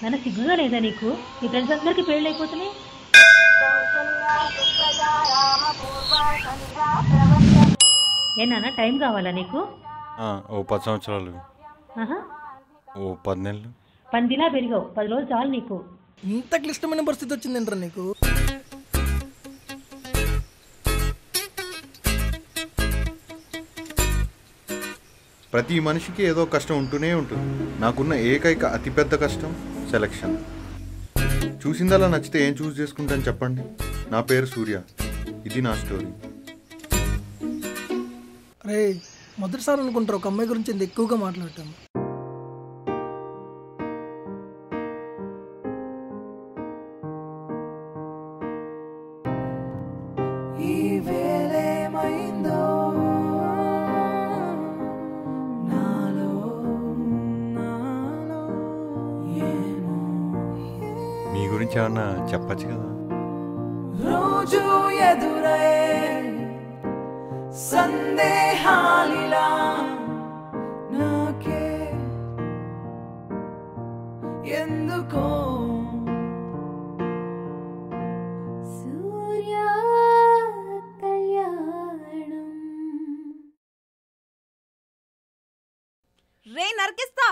నన్ను సిగ్గుగా లేదా నీకు? నీ ఫ్రెండ్స్ అందరికీ పెళ్ళి అయిపోతున్నాయి. ఏ నాన్న, టైం కావాలా నీకు? ఓ 10 సంవత్సరాలు, ఆహా, ఓ 10 నెలలు. పందిలా పెరిగావు. 10 రోజులు చాలు నీకు. ఇంత క్లిష్టమైన పరిస్థితి వచ్చిందేంట్రా నీకు? ప్రతి మనిషికి ఏదో కష్టం ఉంటూనే ఉంటుంది. నాకున్న ఏకైక అతిపెద్ద కష్టం సెలక్షన్. చూసిందలా నచ్చితే ఏం చూస్ చేసుకుంటాను చెప్పండి. నా పేరు సూర్య, ఇది నా స్టోరీ. రే, మొదటిసారి అనుకుంటారు ఒక అమ్మాయి గురించి ఇంత ఎక్కువగా మాట్లాడతాము. మీ గురించి ఏమన్నా చెప్పచ్చు కదా. రోజు ఎదురై సందేహాలిలా నాకే ఎందుకో సూర్య కళ్యాణం. రే నరికిస్తా.